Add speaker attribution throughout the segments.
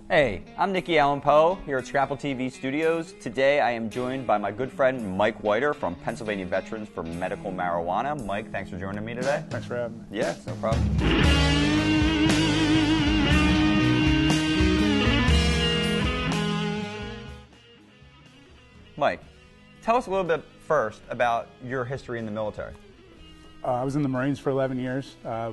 Speaker 1: Hey, I'm Nicky Allen Poe here at Scrapple TV Studios. Today I am joined by my good friend Mike Whiter from Pennsylvania Veterans for Medical Marijuana. Mike, thanks for joining me today.
Speaker 2: Thanks for having me.
Speaker 1: Yeah, it's no problem. Mike, tell us a little bit first about your history in the military.
Speaker 2: I was in the Marines for 11 years. I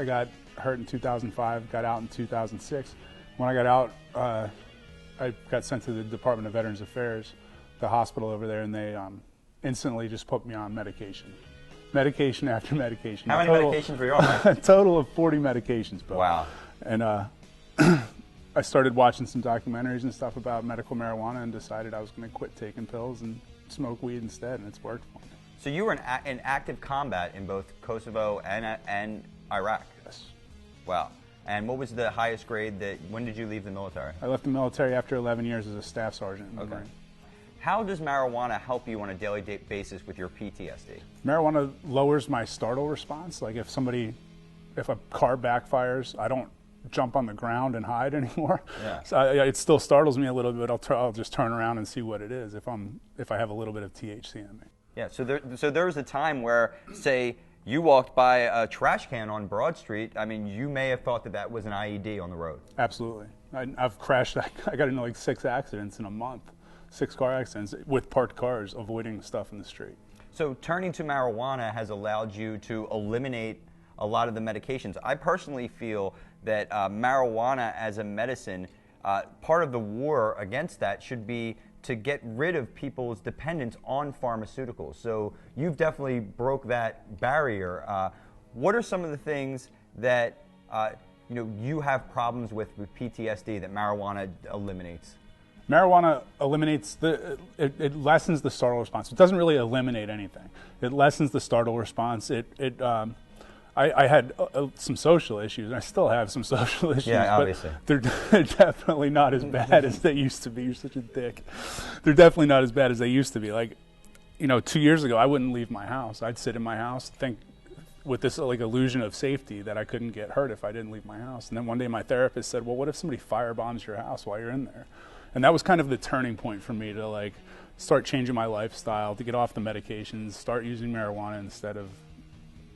Speaker 2: got hurt in 2005, got out in 2006. When I got out, I got sent to the Department of Veterans Affairs, the hospital over there, and they instantly just put me on medication. Medication after medication.
Speaker 1: How many medications were you on, Mike?
Speaker 2: A total of 40 medications, Bo.
Speaker 1: Wow.
Speaker 2: And I started watching some documentaries and stuff about medical marijuana and decided I was going to quit taking pills and smoke weed instead, and it's worked for me.
Speaker 1: So you were in active combat in both Kosovo and Iraq?
Speaker 2: Yes.
Speaker 1: Wow. And what was the highest grade when did you leave the military?
Speaker 2: I left the military after 11 years as a staff sergeant in the Marine.
Speaker 1: How does marijuana help you on a daily basis with your PTSD?
Speaker 2: Marijuana lowers my startle response. Like if a car backfires, I don't jump on the ground and hide anymore.
Speaker 1: Yeah.
Speaker 2: So it still startles me a little bit. I'll just turn around and see what it is if I have a little bit of THC in me.
Speaker 1: Yeah. So there was a time where, say, you walked by a trash can on Broad Street. I mean, you may have thought that was an IED on the road.
Speaker 2: Absolutely. I've crashed. I got into like 6 accidents in a month, 6 car accidents with parked cars, avoiding stuff in the street.
Speaker 1: So turning to marijuana has allowed you to eliminate a lot of the medications. I personally feel that marijuana as a medicine, part of the war against that should be to get rid of people's dependence on pharmaceuticals. So you've definitely broke that barrier. What are some of the things that you have problems with PTSD that marijuana eliminates?
Speaker 2: Marijuana eliminates it lessens the startle response. It doesn't really eliminate anything. It lessens the startle response. I had some social issues, and I still have some social issues.
Speaker 1: Yeah, obviously.
Speaker 2: But they're definitely not as bad as they used to be. You're such a dick. They're definitely not as bad as they used to be. Like, 2 years ago, I wouldn't leave my house. I'd sit in my house, think with this like illusion of safety that I couldn't get hurt if I didn't leave my house. And then one day my therapist said, well, what if somebody firebombs your house while you're in there? And that was kind of the turning point for me to like start changing my lifestyle, to get off the medications, start using marijuana instead of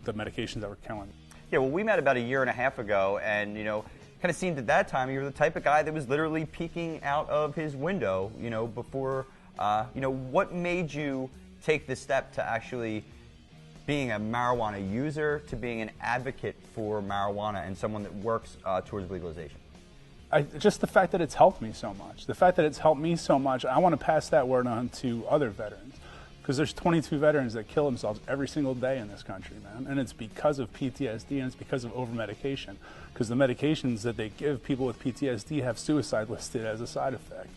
Speaker 2: the medications that were killing me.
Speaker 1: Yeah, well, we met about 1.5 years ago, and kind of seemed at that time you were the type of guy that was literally peeking out of his window, before, what made you take the step to actually being a marijuana user to being an advocate for marijuana and someone that works towards legalization?
Speaker 2: Just the fact that it's helped me so much. The fact that it's helped me so much, I want to pass that word on to other veterans. Because there's 22 veterans that kill themselves every single day in this country, man. And it's because of PTSD and it's because of over-medication. Because the medications that they give people with PTSD have suicide listed as a side effect.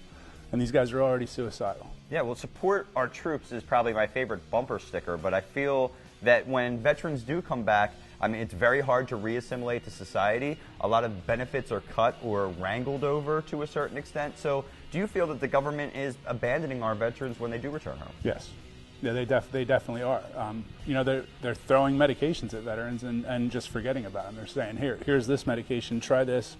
Speaker 2: And these guys are already suicidal. Yeah,
Speaker 1: well, support our troops is probably my favorite bumper sticker, but I feel that when veterans do come back, it's very hard to reassimilate to society. A lot of benefits are cut or wrangled over to a certain extent. So do you feel that the government is abandoning our veterans when they do return home?
Speaker 2: Yes. Yeah, they definitely are. They're throwing medications at veterans and just forgetting about them. They're saying, here's this medication, try this.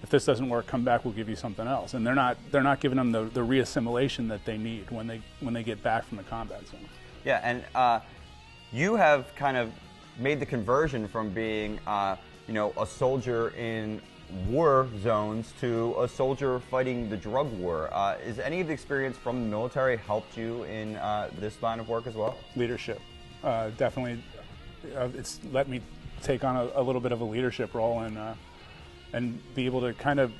Speaker 2: If this doesn't work, come back, we'll give you something else. And they're not giving them the reassimilation that they need when they get back from the combat zone.
Speaker 1: Yeah, and you have kind of made the conversion from being a soldier in war zones to a soldier fighting the drug war. Is any of the experience from the military helped you in this line of work as well?
Speaker 2: Leadership. Definitely. It's let me take on a little bit of a leadership role and be able to kind of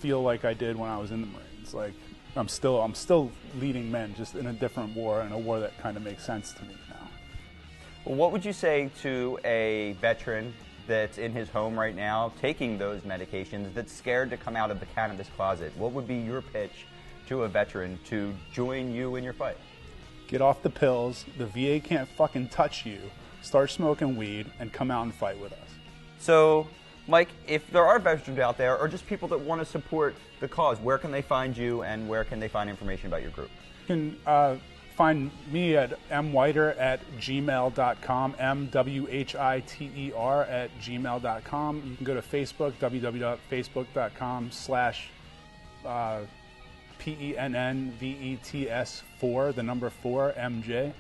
Speaker 2: feel like I did when I was in the Marines. Like I'm still leading men, just in a different war, and a war that kind of makes sense to me now.
Speaker 1: Well, what would you say to a veteran that's in his home right now taking those medications, that's scared to come out of the cannabis closet? What would be your pitch to a veteran to join you in your fight?
Speaker 2: Get off the pills. The VA can't fucking touch you. Start smoking weed and come out and fight with us.
Speaker 1: So, Mike, if there are veterans out there or just people that want to support the cause, where can they find you and where can they find information about your group?
Speaker 2: You can find me at mwhiter@gmail.com, mwhiter@gmail.com. You can go to Facebook, www.facebook.com/ PENNVETS 4, the number 4, MJ,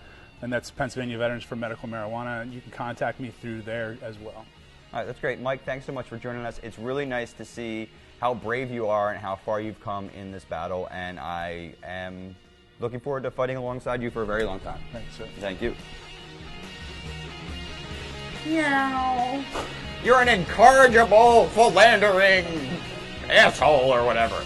Speaker 2: and that's Pennsylvania Veterans for Medical Marijuana, and you can contact me through there as well.
Speaker 1: All right, that's great. Mike, thanks so much for joining us. It's really nice to see how brave you are and how far you've come in this battle, and I am looking forward to fighting alongside you for a very long time.
Speaker 2: Thanks, sir.
Speaker 1: Thank you. Meow. You're an incorrigible, philandering asshole or whatever.